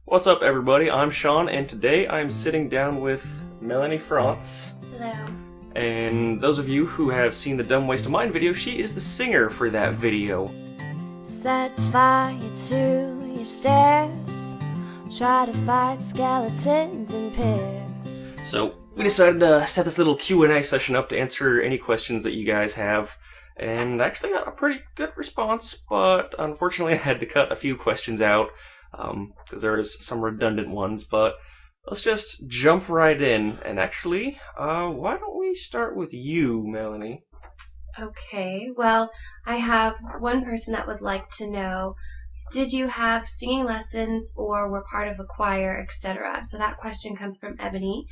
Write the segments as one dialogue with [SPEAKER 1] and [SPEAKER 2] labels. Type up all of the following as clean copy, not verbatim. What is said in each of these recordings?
[SPEAKER 1] What's up, everybody? I'm Sean, and today I'm sitting down with Melanie Frontz.
[SPEAKER 2] Hello.
[SPEAKER 1] And those of you who have seen the Dumb Waste of Mine video, she is the singer for that video.
[SPEAKER 2] Set fire to your stairs. Try to fight skeletons in pairs.
[SPEAKER 1] So we decided to set this little Q&A session up to answer any questions that you guys have. And I actually got a pretty good response, but unfortunately I had to cut a few questions out because there was some redundant ones. But let's just jump right in. And actually, why don't we start with you, Melanie?
[SPEAKER 2] Okay, well, I have one person that would like to know, did you have singing lessons or were part of a choir, etc.? So that question comes from Ebony.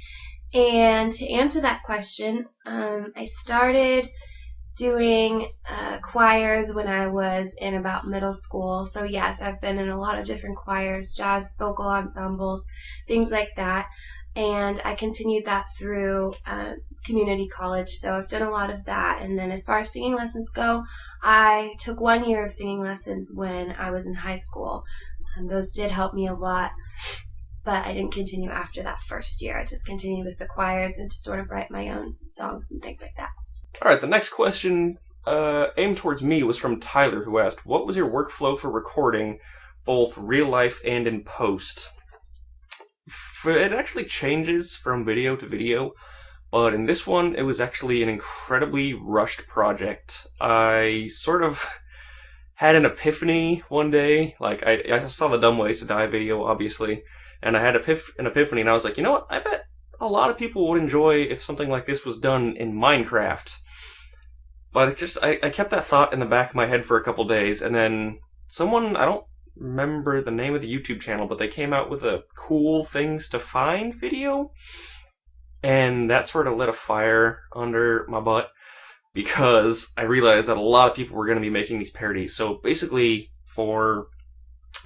[SPEAKER 2] And to answer that question, I started doing choirs when I was in about middle school. So yes, I've been in a lot of different choirs, jazz vocal ensembles, things like that. And I continued that through community college. So I've done a lot of that. And then as far as singing lessons go, I took 1 year of singing lessons when I was in high school. Those did help me a lot. But I didn't continue after that first year. I just continued with the choirs and to sort of write my own songs and things like that.
[SPEAKER 1] Alright, the next question aimed towards me was from Tyler, who asked, what was your workflow for recording, both real life and in post? It actually changes from video to video, but in this one, it was actually an incredibly rushed project. I sort of had an epiphany one day. Like, I saw the Dumb Ways to Die video, obviously, and I had an epiphany, and I was like, you know what, I bet a lot of people would enjoy if something like this was done in Minecraft. But I kept that thought in the back of my head for a couple days, and then someone, I don't remember the name of the YouTube channel, but they came out with a cool things to find video, and that sort of lit a fire under my butt, because I realized that a lot of people were going to be making these parodies. So basically, for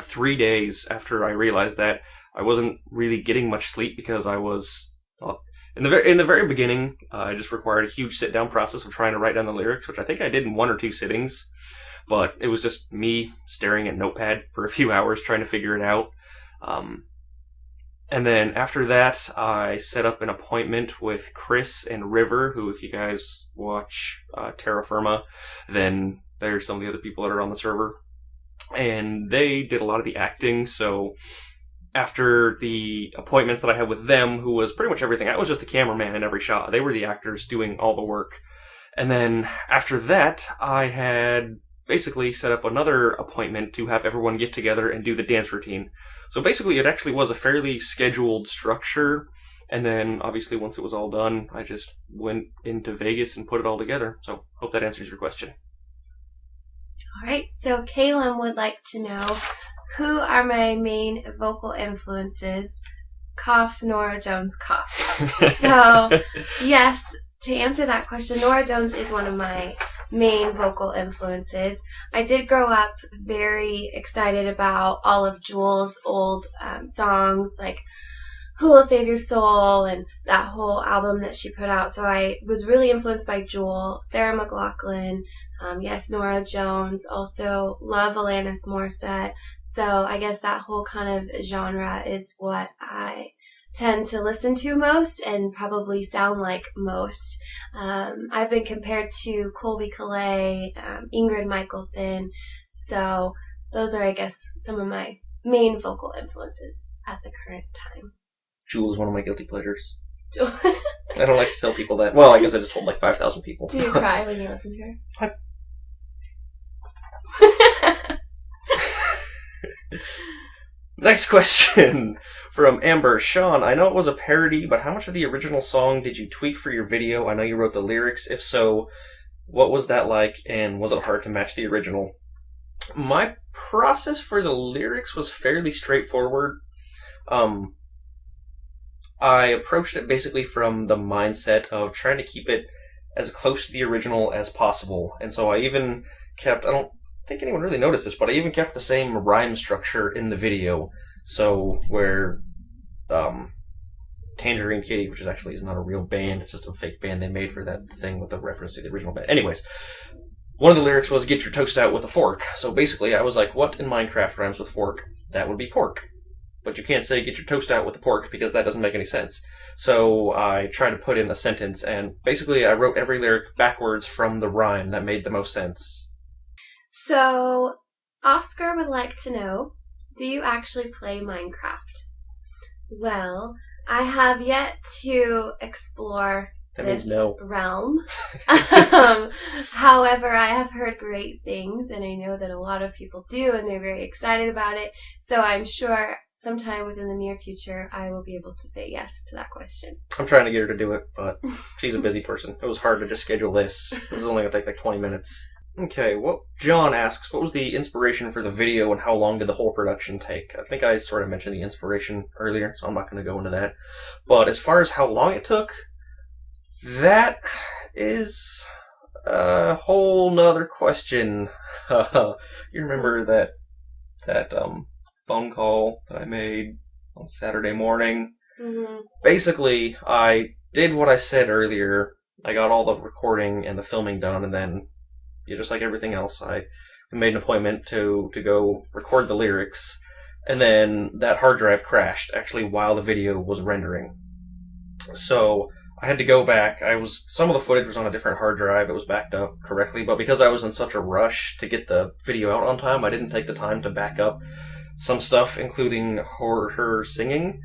[SPEAKER 1] 3 days after I realized that, I wasn't really getting much sleep because I was... In the very beginning, I just required a huge sit-down process of trying to write down the lyrics, which I think I did in 1 or 2 sittings. But it was just me staring at Notepad for a few hours trying to figure it out. And then after that, I set up an appointment with Chris and River, who, if you guys watch Terra Firma, then there's some of the other people that are on the server. And they did a lot of the acting, so... After the appointments that I had with them, who was pretty much everything, I was just the cameraman in every shot. They were the actors doing all the work. And then after that, I had basically set up another appointment to have everyone get together and do the dance routine. So basically, it actually was a fairly scheduled structure. And then, obviously, once it was all done, I just went into Vegas and put it all together. So, hope that answers your question.
[SPEAKER 2] All right, so Kaylin would like to know, who are my main vocal influences? Cough, Norah Jones, cough. So, yes, to answer that question, Norah Jones is one of my main vocal influences. I did grow up very excited about all of Jewel's old songs, like Who Will Save Your Soul, and that whole album that she put out. So I was really influenced by Jewel, Sarah McLachlan, yes, Norah Jones, also love Alanis Morissette. So I guess that whole kind of genre is what I tend to listen to most and probably sound like most. I've been compared to Colby Calais, Ingrid Michaelson. So those are, I guess, some of my main vocal influences at the current time.
[SPEAKER 1] Jewel is one of my guilty pleasures. I don't like to tell people that. Well, I guess I just told like 5,000 people.
[SPEAKER 2] Do you cry when you listen to her?
[SPEAKER 1] What? Next question from Amber. Sean, I know it was a parody, but how much of the original song did you tweak for your video? I know you wrote the lyrics. If so, what was that like, and was it hard to match the original? My process for the lyrics was fairly straightforward. I approached it basically from the mindset of trying to keep it as close to the original as possible. And so I even kept, I don't think anyone really noticed this, but I even kept the same rhyme structure in the video. So where Tangerine Kitty, which is not a real band, it's just a fake band they made for that thing with the reference to the original band. Anyways, one of the lyrics was, get your toast out with a fork. So basically I was like, what in Minecraft rhymes with fork? That would be pork. but you can't say get your toast out with the pork because that doesn't make any sense. So I tried to put in a sentence, and basically I wrote every lyric backwards from the rhyme that made the most sense.
[SPEAKER 2] So, Oscar would like to know, do you actually play Minecraft? Well, I have yet to explore this realm. However, I have heard great things, and I know that a lot of people do, and they're very excited about it. So I'm sure sometime within the near future, I will be able to say yes to that question.
[SPEAKER 1] I'm trying to get her to do it, but she's a busy person. It was hard to just schedule this. This is only going to take like 20 minutes. Okay, well, John asks, what was the inspiration for the video and how long did the whole production take? I think I sort of mentioned the inspiration earlier, so I'm not going to go into that. But as far as how long it took, that is a whole nother question. You remember that phone call that I made on Saturday morning?
[SPEAKER 2] Mm-hmm.
[SPEAKER 1] Basically, I did what I said earlier. I got all the recording and the filming done, and then, just like everything else, I made an appointment to go record the lyrics, and then that hard drive crashed, actually, while the video was rendering. So I had to go back. Some of the footage was on a different hard drive. It was backed up correctly, but because I was in such a rush to get the video out on time, I didn't take the time to back up some stuff, including her singing.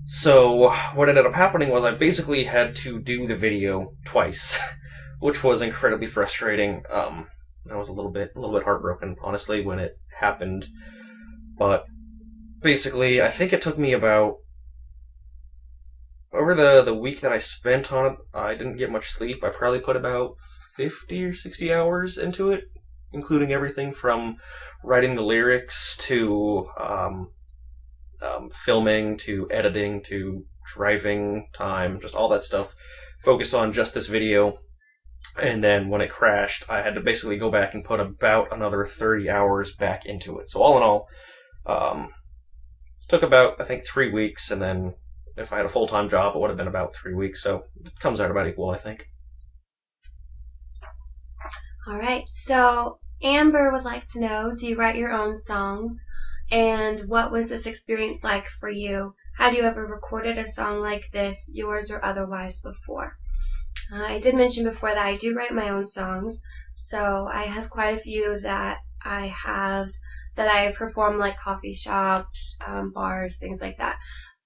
[SPEAKER 1] So what ended up happening was I basically had to do the video twice, which was incredibly frustrating. I was a little bit heartbroken, honestly, when it happened. But basically, I think it took me about, over the week that I spent on it, I didn't get much sleep. I probably put about 50 or 60 hours into it, including everything from writing the lyrics to filming to editing to driving time, just all that stuff focused on just this video. And then when it crashed, I had to basically go back and put about another 30 hours back into it. So all in all, it took about, I think, 3 weeks, and then if I had a full-time job, it would have been about 3 weeks, so it comes out about equal, I think.
[SPEAKER 2] All right, so Amber would like to know, do you write your own songs? And what was this experience like for you? Had you ever recorded a song like this, yours or otherwise, before? I did mention before that I do write my own songs, so I have quite a few that I perform like coffee shops, bars, things like that.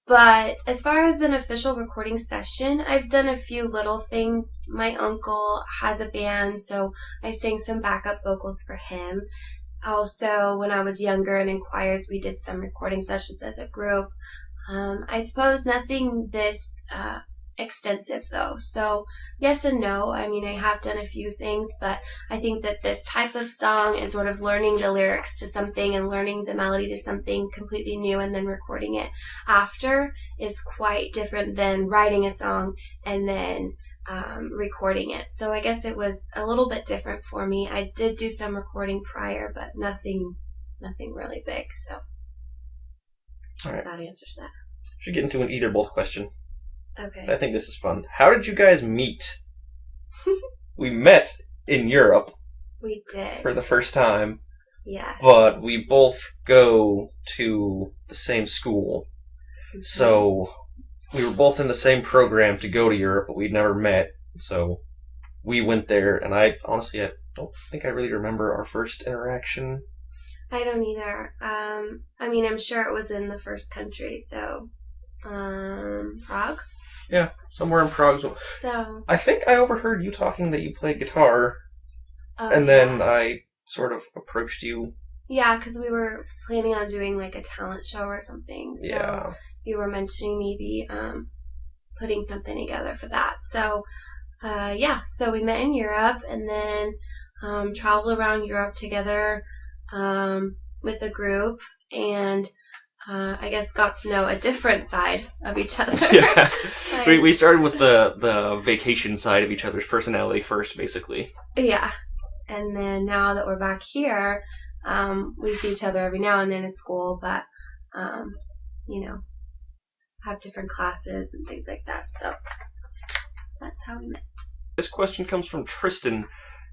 [SPEAKER 2] But as far as an official recording session, I've done a few little things. My uncle has a band, so I sang some backup vocals for him. Also, when I was younger and in choirs, we did some recording sessions as a group. I suppose nothing this extensive though. So yes and no. I mean, I have done a few things, but I think that this type of song and sort of learning the lyrics to something and learning the melody to something completely new and then recording it after is quite different than writing a song and then recording it. So I guess it was a little bit different for me. I did do some recording prior, but nothing really big. So
[SPEAKER 1] all right.
[SPEAKER 2] That answers that.
[SPEAKER 1] Should get into an either/both question.
[SPEAKER 2] Okay.
[SPEAKER 1] So I think this is fun. How did you guys meet? We met in Europe.
[SPEAKER 2] We did.
[SPEAKER 1] For the first time.
[SPEAKER 2] Yes.
[SPEAKER 1] But we both go to the same school. Mm-hmm. So we were both in the same program to go to Europe, but we'd never met. So we went there, and I don't think I really remember our first interaction.
[SPEAKER 2] I don't either. I mean, I'm sure it was in the first country, so Prague?
[SPEAKER 1] Yeah, somewhere in Prague.
[SPEAKER 2] So
[SPEAKER 1] I think I overheard you talking that you played guitar, and
[SPEAKER 2] yeah.
[SPEAKER 1] Then I sort of approached you.
[SPEAKER 2] Yeah, because we were planning on doing like a talent show or something. So
[SPEAKER 1] yeah.
[SPEAKER 2] You were mentioning maybe putting something together for that. So so we met in Europe and then traveled around Europe together with a group and I guess got to know a different side of each other.
[SPEAKER 1] Yeah.
[SPEAKER 2] Like,
[SPEAKER 1] we started with the vacation side of each other's personality first, basically.
[SPEAKER 2] Yeah. And then now that we're back here, we see each other every now and then at school, but, have different classes and things like that. So that's how we met.
[SPEAKER 1] This question comes from Tristan.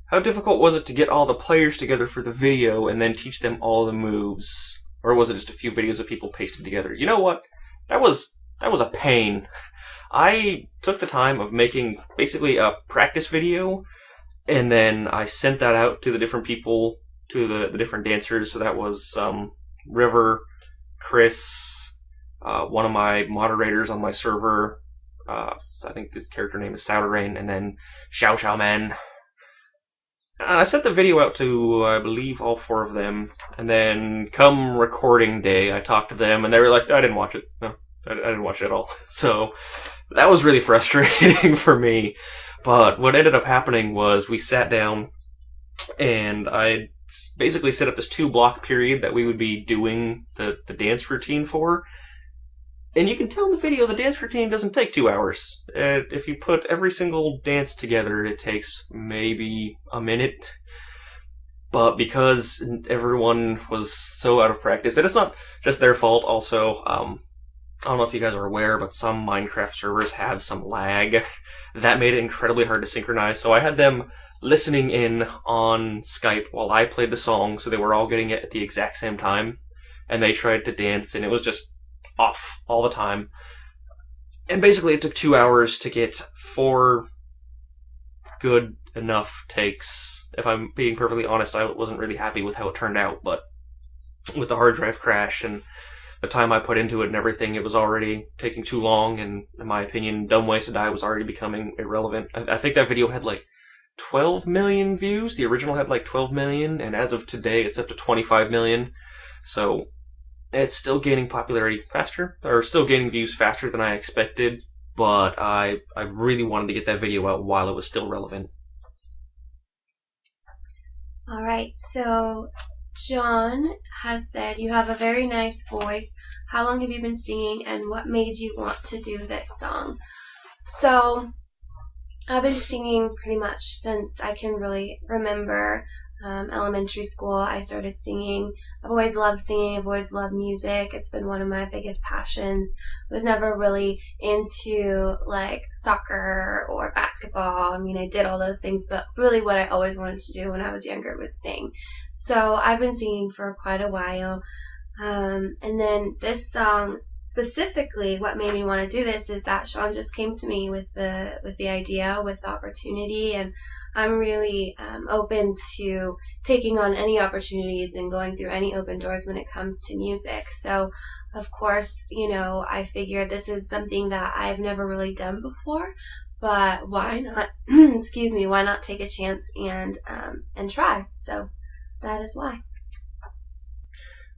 [SPEAKER 1] How difficult was it to get all the players together for the video and then teach them all the moves? Or was it just a few videos of people pasted together? You know what? That was a pain. I took the time of making basically a practice video, and then I sent that out to the different people, to the different dancers. So that was River, Chris, one of my moderators on my server. I think his character name is Sourrain, and then Xiao Xiao Man. I sent the video out to, I believe, all 4 of them, and then come recording day, I talked to them, and they were like, I didn't watch it. No, I didn't watch it at all. So that was really frustrating for me. But what ended up happening was we sat down, and I basically set up this 2-block period that we would be doing the dance routine for. And you can tell in the video the dance routine doesn't take 2 hours. If you put every single dance together, it takes maybe a minute. But because everyone was so out of practice, and it's not just their fault also, I don't know if you guys are aware, but some Minecraft servers have some lag. That made it incredibly hard to synchronize, so I had them listening in on Skype while I played the song, so they were all getting it at the exact same time. And they tried to dance, and it was just off all the time. And basically it took 2 hours to get 4 good enough takes. If I'm being perfectly honest, I wasn't really happy with how it turned out, but with the hard drive crash and the time I put into it and everything, it was already taking too long, and in my opinion, Dumb Ways to Die was already becoming irrelevant. I think that video had like 12 million views. The original had like 12 million, and as of today, it's up to 25 million. So it's still gaining popularity faster, or still gaining views faster than I expected, but I really wanted to get that video out while it was still relevant.
[SPEAKER 2] Alright, so John has said, you have a very nice voice. How long have you been singing, and what made you want to do this song? So, I've been singing pretty much since I can really remember. Elementary school, I started singing. I've always loved singing. I've always loved music. It's been one of my biggest passions. I was never really into like soccer or basketball. I mean, I did all those things, but really what I always wanted to do when I was younger was sing. So I've been singing for quite a while. And then this song specifically, what made me want to do this is that Sean just came to me with the idea, with the opportunity, and I'm really open to taking on any opportunities and going through any open doors when it comes to music. So, of course, you know, I figured this is something that I've never really done before, but why not, excuse me, why not take a chance and try? So, that is why.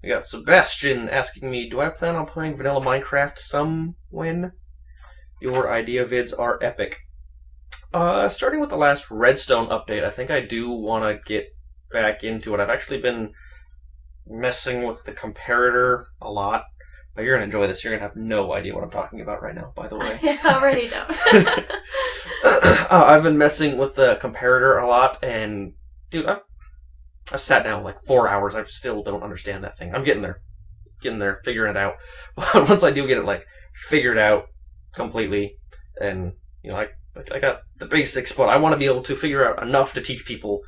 [SPEAKER 1] We got Sebastian asking me, do I plan on playing vanilla Minecraft some when? Your idea vids are epic. Starting with the last Redstone update, I think I do want to get back into it. I've actually been messing with the comparator a lot. But you're going to enjoy this. You're going to have no idea what I'm talking about right now, by the way.
[SPEAKER 2] I already don't.
[SPEAKER 1] I've been messing with the comparator a lot, and dude, I've sat down like 4 hours. I still don't understand that thing. I'm getting there, figuring it out. But once I do get it like figured out completely, and you know, I got the basics, but I want to be able to figure out enough to teach people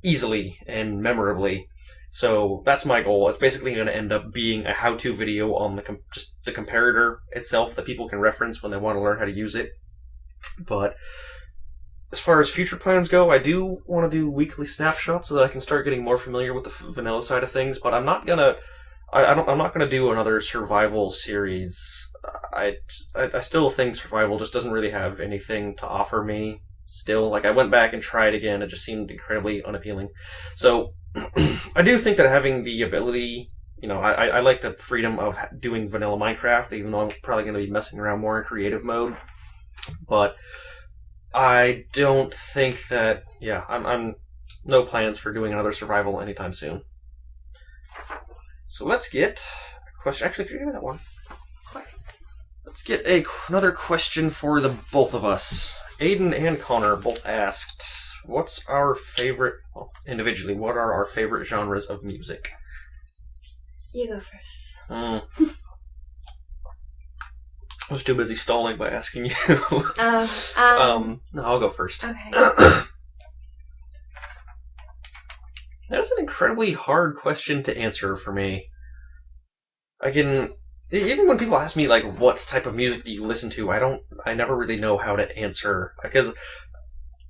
[SPEAKER 1] easily and memorably. So that's my goal. It's basically going to end up being a how-to video on just the comparator itself that people can reference when they want to learn how to use it. But as far as future plans go, I do want to do weekly snapshots so that I can start getting more familiar with the vanilla side of things. But I'm not gonna do another survival series. I still think survival just doesn't really have anything to offer me. Still, like I went back and tried again. It just seemed incredibly unappealing. So I do think that having the ability, you know, I like the freedom of doing vanilla Minecraft, even though I'm probably going to be messing around more in creative mode. But I don't think that, I'm no plans for doing another survival anytime soon. So let's get a question. Actually, could you give me that one?
[SPEAKER 2] Of course.
[SPEAKER 1] Let's get another question for the both of us. Aiden and Connor both asked, what's our favorite, well, individually, what are our favorite genres of music?
[SPEAKER 2] You go first.
[SPEAKER 1] I was too busy stalling by asking you. No, I'll go first.
[SPEAKER 2] Okay.
[SPEAKER 1] That's an incredibly hard question to answer for me. even when people ask me, like, what type of music do you listen to, I never really know how to answer. Because,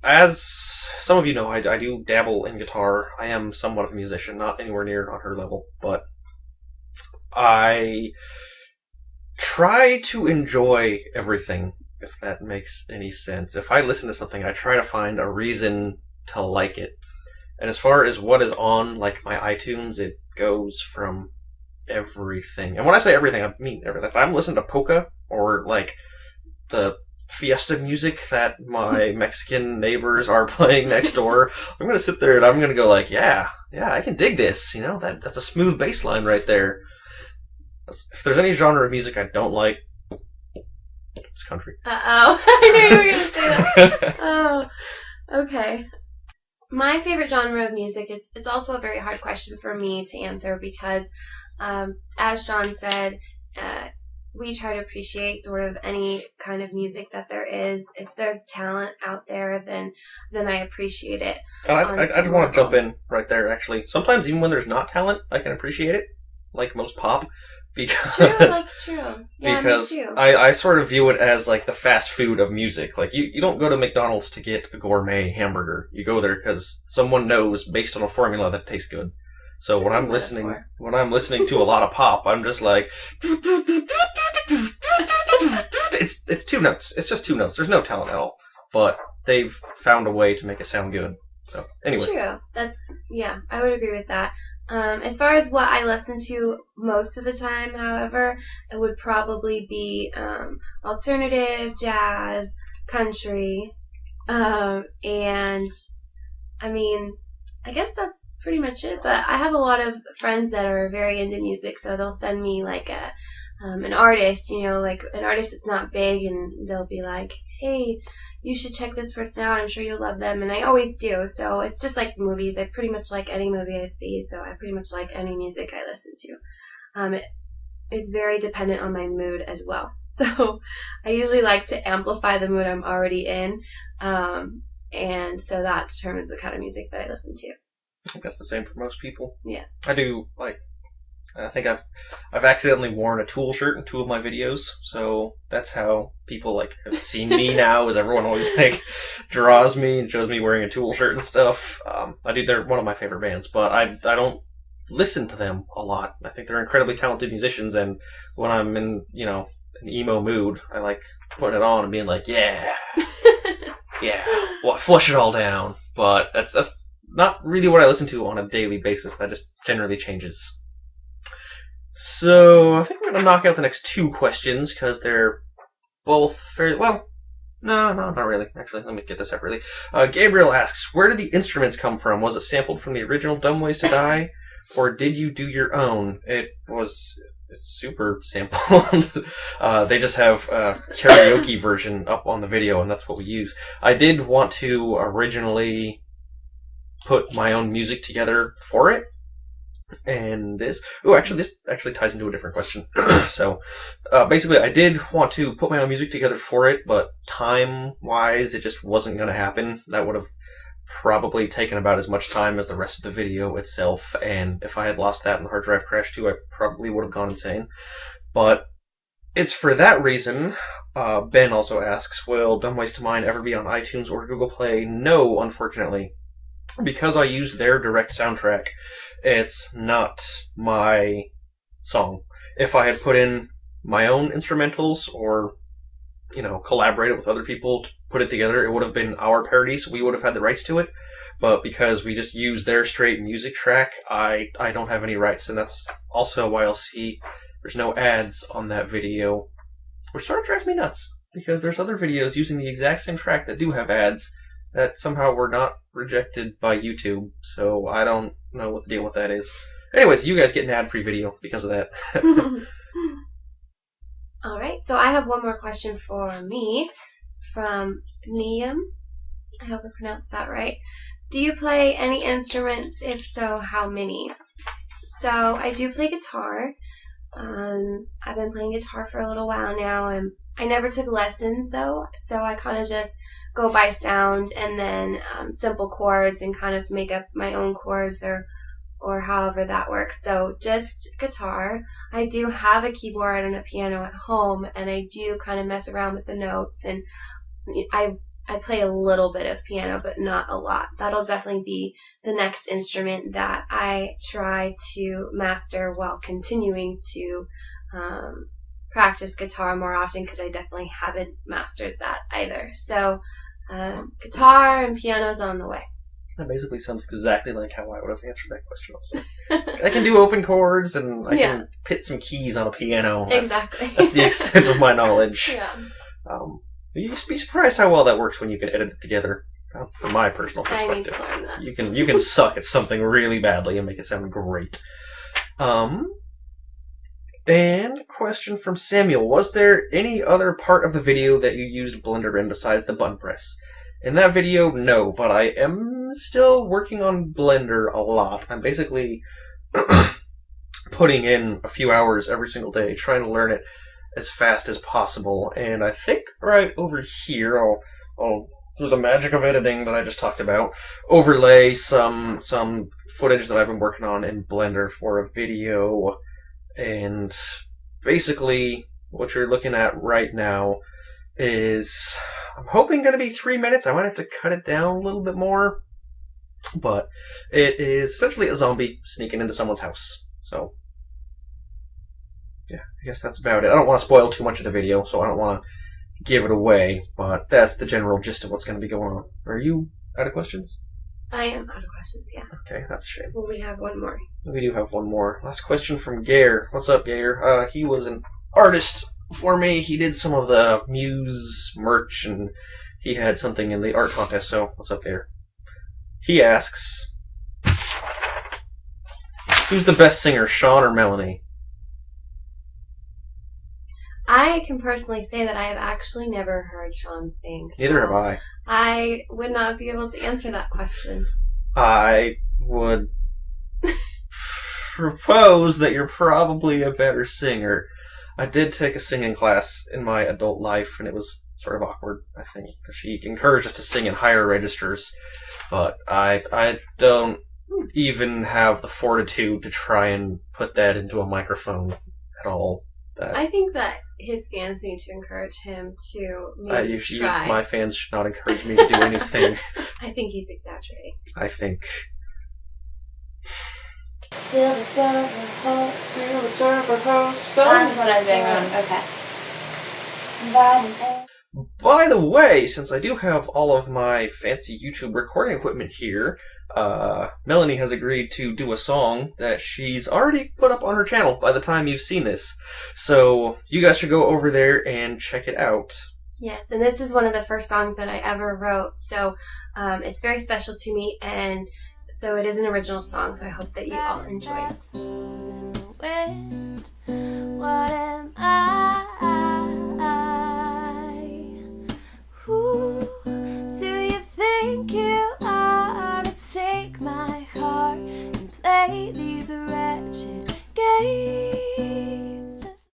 [SPEAKER 1] as some of you know, I do dabble in guitar. I am somewhat of a musician, not anywhere near on her level, but I try to enjoy everything, if that makes any sense. If I listen to something, I try to find a reason to like it. And as far as what is on, like, my iTunes, it goes from everything. And when I say everything, I mean everything. If I'm listening to polka, or, like, the fiesta music that my Mexican neighbors are playing next door, I'm going to sit there and I'm going to go like, yeah, I can dig this. You know, that's a smooth bass line right there. If there's any genre of music I don't like, it's country.
[SPEAKER 2] Uh-oh. I knew you were going to say that. Oh, okay. My favorite genre of music it's also a very hard question for me to answer because, as Sean said, we try to appreciate sort of any kind of music that there is. If there's talent out there, then I appreciate it.
[SPEAKER 1] I just want to jump in right there, actually. Sometimes even when there's not talent, I can appreciate it, like most pop. Because,
[SPEAKER 2] that's true. Yeah,
[SPEAKER 1] because
[SPEAKER 2] me too.
[SPEAKER 1] I sort of view it as like the fast food of music. Like you don't go to McDonald's to get a gourmet hamburger. You go there because someone knows based on a formula that tastes good. So when I'm listening to a lot of pop, I'm just like, it's two notes. It's just two notes. There's no talent at all. But they've found a way to make it sound good. So, anyways.
[SPEAKER 2] True. I would agree with that. As far as what I listen to most of the time, however, it would probably be alternative, jazz, country, and I mean, I guess that's pretty much it. But I have a lot of friends that are very into music, so they'll send me like an artist, like an artist that's not big, and they'll be like, hey, you should check this person out. I'm sure you'll love them. And I always do. So it's just like movies. I pretty much like any movie I see. So I pretty much like any music I listen to. It is very dependent on my mood as well. So I usually like to amplify the mood I'm already in. And so that determines the kind of music that I listen to.
[SPEAKER 1] I think that's the same for most people.
[SPEAKER 2] Yeah.
[SPEAKER 1] I think I've accidentally worn a Tool shirt in 2 of my videos, so that's how people have seen me now. Is everyone always draws me and shows me wearing a Tool shirt and stuff. They're one of my favorite bands, but I don't listen to them a lot. I think they're incredibly talented musicians, and when I'm in an emo mood, I like putting it on and being like, yeah, well, flush it all down. But that's not really what I listen to on a daily basis. That just generally changes. So, I think I'm going to knock out the next 2 questions, because they're both fairly... Well, no, not really. Actually, let me get this separately. Gabriel asks, where did the instruments come from? Was it sampled from the original Dumb Ways to Die, or did you do your own? It's super sampled. They just have a karaoke version up on the video, and that's what we use. I did want to originally put my own music together for it. And this actually ties into a different question. So, basically, I did want to put my own music together for it, but time-wise, it just wasn't going to happen. That would have probably taken about as much time as the rest of the video itself, and if I had lost that and the hard drive crashed too, I probably would have gone insane. But it's for that reason. Ben also asks, will Dumb Ways to Mine ever be on iTunes or Google Play? No, unfortunately. Because I used their direct soundtrack, it's not my song. If I had put in my own instrumentals or, collaborated with other people to put it together, it would have been our parody, so we would have had the rights to it. But because we just use their straight music track, I don't have any rights, and that's also why you'll see there's no ads on that video, which sort of drives me nuts, because there's other videos using the exact same track that do have ads that somehow were not rejected by YouTube, so I don't know what the deal with that is. Anyways, you guys get an ad-free video because of that.
[SPEAKER 2] Alright, so I have one more question for me from Liam. I hope I pronounced that right. Do you play any instruments? If so, how many? So, I do play guitar. I've been playing guitar for a little while now, and I never took lessons, though, so I kind of just go by sound and then simple chords and kind of make up my own chords or however that works. So just guitar. I do have a keyboard and a piano at home, and I do kind of mess around with the notes, and I play a little bit of piano, but not a lot. That'll definitely be the next instrument that I try to master while continuing to practice guitar more often, because I definitely haven't mastered that either. So guitar and piano's on the way.
[SPEAKER 3] That basically sounds exactly like how I would have answered that question also. I can do open chords, and I can hit some keys on a piano.
[SPEAKER 2] Exactly.
[SPEAKER 3] That's the extent of my knowledge.
[SPEAKER 2] Yeah.
[SPEAKER 3] You'd be surprised how well that works when you can edit it together. From my personal perspective,
[SPEAKER 2] I need to learn that.
[SPEAKER 3] You can suck at something really badly and make it sound great. And question from Samuel: was there any other part of the video that you used Blender in besides the button press? In that video, no, but I am still working on Blender a lot. I'm basically putting in a few hours every single day, trying to learn it as fast as possible. And I think right over here, I'll through the magic of editing that I just talked about, overlay some footage that I've been working on in Blender for a video. And basically, what you're looking at right now is, I'm hoping going to be 3 minutes. I might have to cut it down a little bit more. But it is essentially a zombie sneaking into someone's house. So, yeah, I guess that's about it. I don't want to spoil too much of the video, so I don't want to give it away. But that's the general gist of what's going to be going on. Are you out of questions?
[SPEAKER 2] I am out of questions, yeah.
[SPEAKER 3] Okay, that's a shame.
[SPEAKER 2] Well, we have one more.
[SPEAKER 3] We do have one more. Last question from Gayer. What's up, Gayer? He was an artist for me. He did some of the Muse merch, and he had something in the art contest. So, what's up, Gayer? He asks, who's the best singer, Sean or Melanie?
[SPEAKER 2] I can personally say that I have actually never heard Sean sing. So
[SPEAKER 3] Neither have I.
[SPEAKER 2] I would not be able to answer that question.
[SPEAKER 3] I would propose that you're probably a better singer. I did take a singing class in my adult life, and it was sort of awkward, I think, because she encouraged us to sing in higher registers, but I don't even have the fortitude to try and put that into a microphone at all.
[SPEAKER 2] I think that his fans need to encourage him to maybe try.
[SPEAKER 3] My fans should not encourage me to do anything.
[SPEAKER 2] I think he's exaggerating.
[SPEAKER 3] I think...
[SPEAKER 2] Still the server host.
[SPEAKER 3] Still the server host.
[SPEAKER 2] That's what I'm doing wrong. Okay.
[SPEAKER 3] By the way, since I do have all of my fancy YouTube recording equipment here, Melanie has agreed to do a song that she's already put up on her channel by the time you've seen this. So you guys should go over there and check it out.
[SPEAKER 2] Yes, and this is one of the first songs that I ever wrote, so it's very special to me, and so it is an original song, so I hope that you all enjoy it.